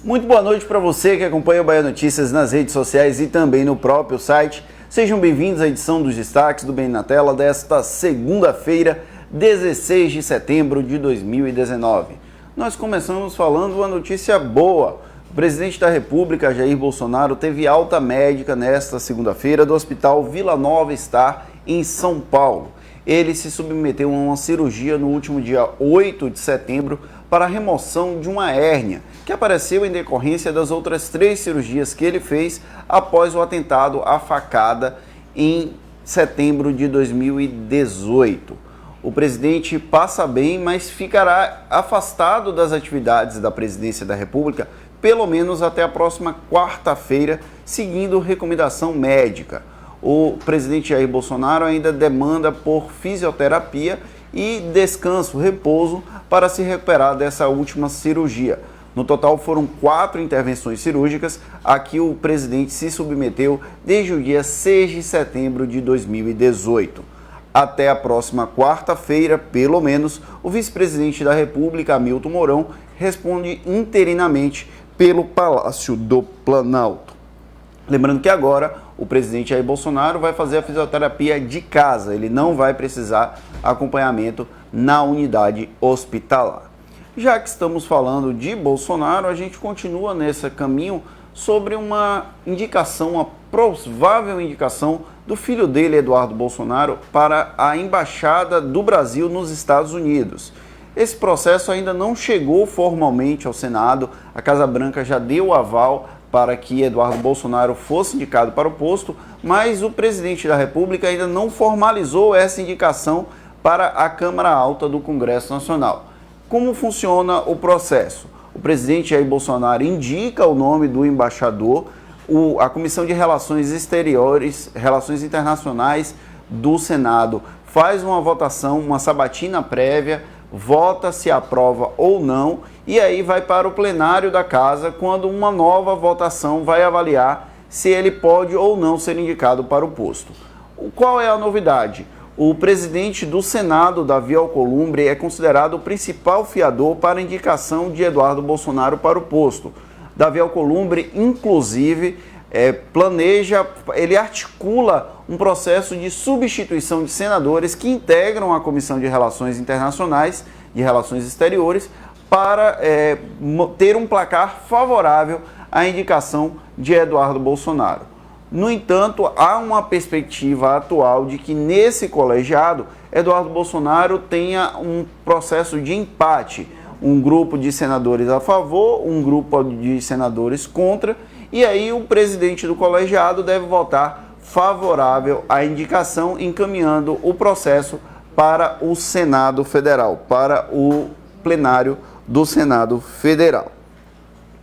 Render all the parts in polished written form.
Muito boa noite para você que acompanha o Bahia Notícias nas redes sociais e também no próprio site. Sejam bem-vindos à edição dos destaques do Bem na Tela desta segunda-feira, 16 de setembro de 2019. Nós começamos falando uma notícia boa. O presidente da República, Jair Bolsonaro, teve alta médica nesta segunda-feira do Hospital Vila Nova Star, em São Paulo. Ele se submeteu a uma cirurgia no último dia 8 de setembro para a remoção de uma hérnia, que apareceu em decorrência das outras 3 cirurgias que ele fez após o atentado à facada em setembro de 2018. O presidente passa bem, mas ficará afastado das atividades da presidência da República pelo menos até a próxima quarta-feira, seguindo recomendação médica. O presidente Jair Bolsonaro ainda demanda por fisioterapia e descanso, repouso, para se recuperar dessa última cirurgia. No total foram 4 intervenções cirúrgicas a que o presidente se submeteu desde o dia 6 de setembro de 2018. Até a próxima quarta-feira, pelo menos, o vice-presidente da República, Hamilton Mourão, responde interinamente pelo Palácio do Planalto. Lembrando que agora o presidente Jair Bolsonaro vai fazer a fisioterapia de casa, ele não vai precisar acompanhamento na unidade hospitalar. Já que estamos falando de Bolsonaro, a gente continua nesse caminho sobre uma indicação, uma provável indicação do filho dele, Eduardo Bolsonaro, para a Embaixada do Brasil nos Estados Unidos. Esse processo ainda não chegou formalmente ao Senado, a Casa Branca já deu o aval para que Eduardo Bolsonaro fosse indicado para o posto, mas o presidente da República ainda não formalizou essa indicação para a Câmara Alta do Congresso Nacional. Como funciona o processo? O presidente Jair Bolsonaro indica o nome do embaixador, a Comissão de Relações Exteriores, Relações Internacionais do Senado faz uma votação, uma sabatina prévia, vota se aprova ou não, e aí vai para o plenário da casa, quando uma nova votação vai avaliar se ele pode ou não ser indicado para o posto. Qual é a novidade? O presidente do Senado, Davi Alcolumbre, é considerado o principal fiador para a indicação de Eduardo Bolsonaro para o posto. Davi Alcolumbre, inclusive, ele articula um processo de substituição de senadores que integram a Comissão de Relações Internacionais, de Relações Exteriores, para ter um placar favorável à indicação de Eduardo Bolsonaro. No entanto, há uma perspectiva atual de que nesse colegiado, Eduardo Bolsonaro tenha um processo de empate, um grupo de senadores a favor, um grupo de senadores contra, e aí o presidente do colegiado deve votar favorável à indicação, encaminhando o processo para o Senado Federal, para o plenário do Senado Federal.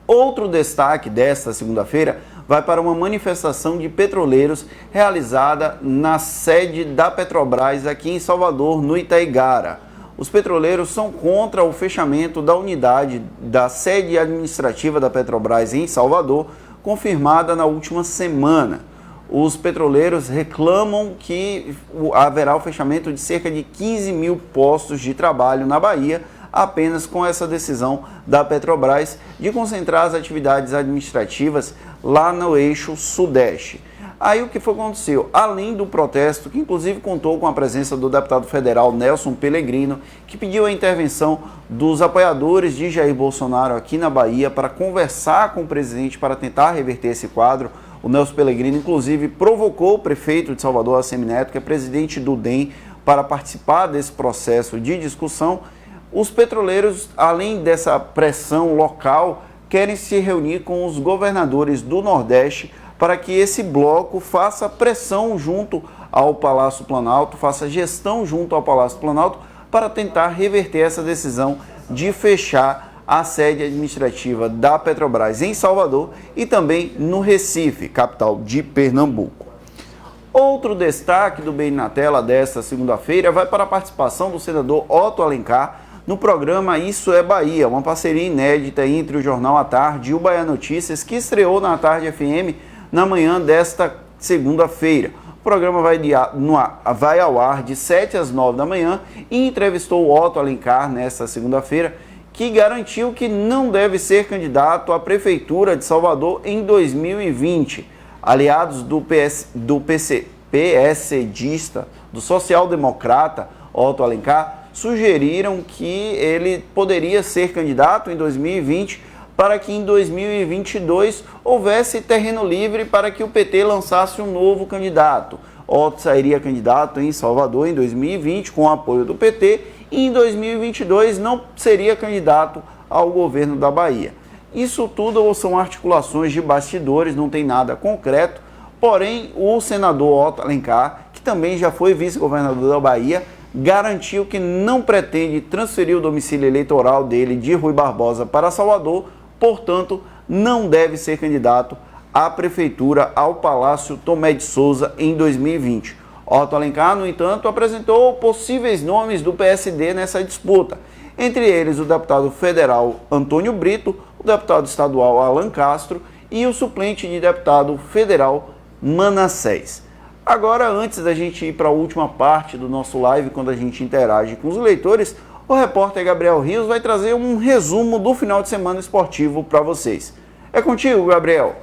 Outro destaque desta segunda-feira vai para uma manifestação de petroleiros realizada na sede da Petrobras aqui em Salvador, no Itaigara. Os petroleiros são contra o fechamento da unidade da sede administrativa da Petrobras em Salvador, confirmada na última semana. Os petroleiros reclamam que haverá o fechamento de cerca de 15 mil postos de trabalho na Bahia, apenas com essa decisão da Petrobras de concentrar as atividades administrativas lá no eixo sudeste. Aí o que foi que aconteceu? Além do protesto, que inclusive contou com a presença do deputado federal Nelson Pellegrino, que pediu a intervenção dos apoiadores de Jair Bolsonaro aqui na Bahia para conversar com o presidente para tentar reverter esse quadro. O Nelson Pellegrino, inclusive, provocou o prefeito de Salvador, ACM Neto, que é presidente do DEM, para participar desse processo de discussão. Os petroleiros, além dessa pressão local, querem se reunir com os governadores do Nordeste para que esse bloco faça pressão junto ao Palácio Planalto, faça gestão junto ao Palácio Planalto para tentar reverter essa decisão de fechar a sede administrativa da Petrobras em Salvador e também no Recife, capital de Pernambuco. Outro destaque do Bem na Tela desta segunda-feira vai para a participação do senador Otto Alencar no programa Isso é Bahia, uma parceria inédita entre o Jornal à Tarde e o Bahia Notícias, que estreou na Tarde FM na manhã desta segunda-feira. O programa vai ao ar de 7 às 9 da manhã e entrevistou o Otto Alencar nesta segunda-feira, que garantiu que não deve ser candidato à Prefeitura de Salvador em 2020. Aliados do PSDista, do social-democrata Otto Alencar, sugeriram que ele poderia ser candidato em 2020 para que em 2022 houvesse terreno livre para que o PT lançasse um novo candidato. Otto sairia candidato em Salvador em 2020 com o apoio do PT e em 2022 não seria candidato ao governo da Bahia. Isso tudo são articulações de bastidores, não tem nada concreto, porém o senador Otto Alencar, que também já foi vice-governador da Bahia, garantiu que não pretende transferir o domicílio eleitoral dele de Rui Barbosa para Salvador, portanto, não deve ser candidato à prefeitura ao Palácio Tomé de Souza em 2020. Otto Alencar, no entanto, apresentou possíveis nomes do PSD nessa disputa, entre eles o deputado federal Antônio Brito, o deputado estadual Alan Castro e o suplente de deputado federal Manassés. Agora, antes da gente ir para a última parte do nosso live, quando a gente interage com os leitores, o repórter Gabriel Rios vai trazer um resumo do final de semana esportivo para vocês. É contigo, Gabriel.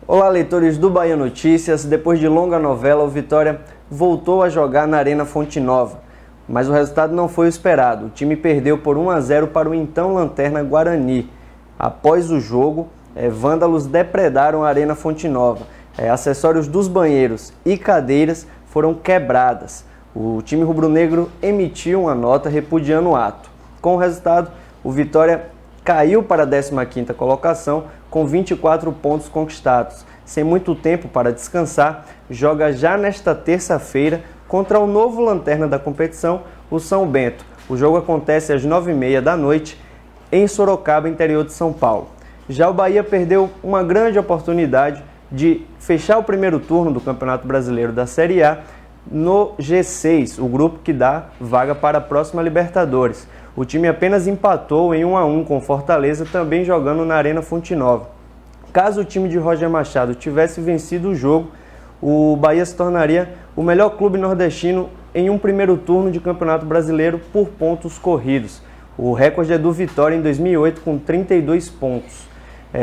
Olá, leitores do Bahia Notícias. Depois de longa novela, o Vitória voltou a jogar na Arena Fonte Nova, mas o resultado não foi o esperado. O time perdeu por 1-0 para o então lanterna Guarani. Após o jogo, vândalos depredaram a Arena Fonte Nova. Acessórios dos banheiros e cadeiras foram quebradas. O time rubro-negro emitiu uma nota repudiando o ato. Com o resultado, o Vitória caiu para a 15ª colocação com 24 pontos conquistados. Sem muito tempo para descansar, joga já nesta terça-feira contra o novo lanterna da competição, o São Bento. O jogo acontece às 9h30 da noite em Sorocaba, interior de São Paulo. Já o Bahia perdeu uma grande oportunidade de fechar o primeiro turno do Campeonato Brasileiro da Série A no G6, o grupo que dá vaga para a próxima Libertadores. O time apenas empatou em 1-1 com Fortaleza, também jogando na Arena Fonte Nova. Caso o time de Roger Machado tivesse vencido o jogo, o Bahia se tornaria o melhor clube nordestino em um primeiro turno de Campeonato Brasileiro por pontos corridos. O recorde é do Vitória em 2008 com 32 pontos.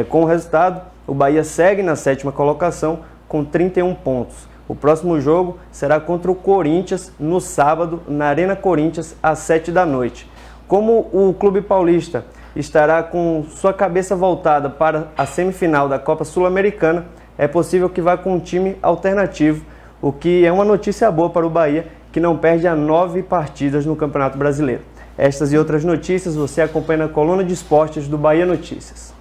Com o resultado, o Bahia segue na 7ª colocação com 31 pontos. O próximo jogo será contra o Corinthians no sábado, na Arena Corinthians, às 7 da noite. Como o clube paulista estará com sua cabeça voltada para a semifinal da Copa Sul-Americana, é possível que vá com um time alternativo, o que é uma notícia boa para o Bahia, que não perde há 9 partidas no Campeonato Brasileiro. Estas e outras notícias você acompanha na coluna de esportes do Bahia Notícias.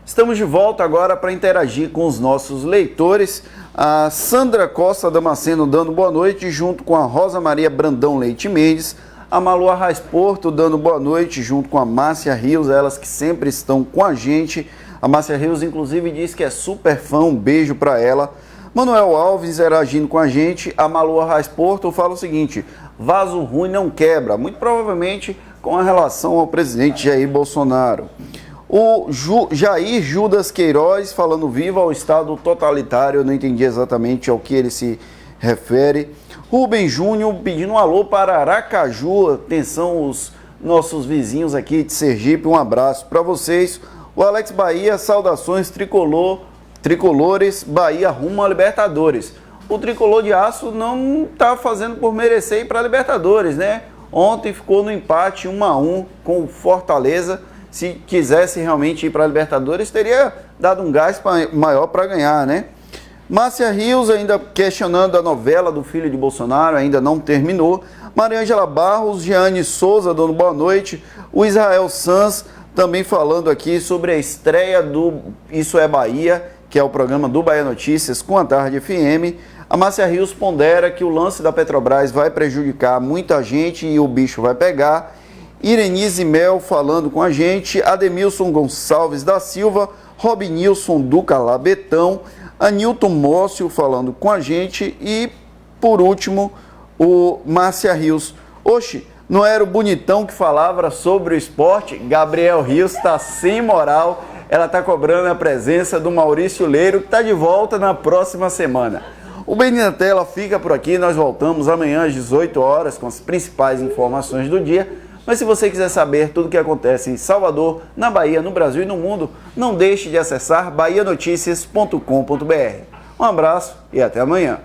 Estamos de volta agora para interagir com os nossos leitores. A Sandra Costa Damasceno dando boa noite, junto com a Rosa Maria Brandão Leite Mendes. A Malu Arraes Porto dando boa noite, junto com a Márcia Rios, elas que sempre estão com a gente. A Márcia Rios, inclusive, diz que é super fã, um beijo para ela. Manuel Alves interagindo com a gente. A Malu Arraes Porto fala o seguinte: vaso ruim não quebra, muito provavelmente com a relação ao presidente Jair Bolsonaro. O Jair Judas Queiroz falando viva ao Estado totalitário, eu não entendi exatamente ao que ele se refere. Rubem Júnior pedindo um alô para Aracaju, atenção os nossos vizinhos aqui de Sergipe, um abraço para vocês. O Alex Bahia, saudações tricolores, Bahia rumo a Libertadores. O tricolor de aço não está fazendo por merecer ir para a Libertadores, né? Ontem ficou no empate 1-1 com o Fortaleza. Se quisesse realmente ir para a Libertadores, teria dado um gás maior para ganhar, né? Márcia Rios ainda questionando a novela do filho de Bolsonaro, ainda não terminou. Mariângela Barros, Giane Souza dando boa noite. O Israel Sanz também falando aqui sobre a estreia do Isso é Bahia, que é o programa do Bahia Notícias com a Tarde FM. A Márcia Rios pondera que o lance da Petrobras vai prejudicar muita gente e o bicho vai pegar. Irenise Mel falando com a gente, Ademilson Gonçalves da Silva, Robinilson do Calabetão, Anilton Mócio falando com a gente e, por último, o Márcia Rios. Oxe, não era o bonitão que falava sobre o esporte? Gabriel Rios está sem moral, ela está cobrando a presença do Maurício Leiro, que está de volta na próxima semana. O Bem na Tela fica por aqui, nós voltamos amanhã às 18 horas com as principais informações do dia. Mas se você quiser saber tudo o que acontece em Salvador, na Bahia, no Brasil e no mundo, não deixe de acessar bahianoticias.com.br. Um abraço e até amanhã.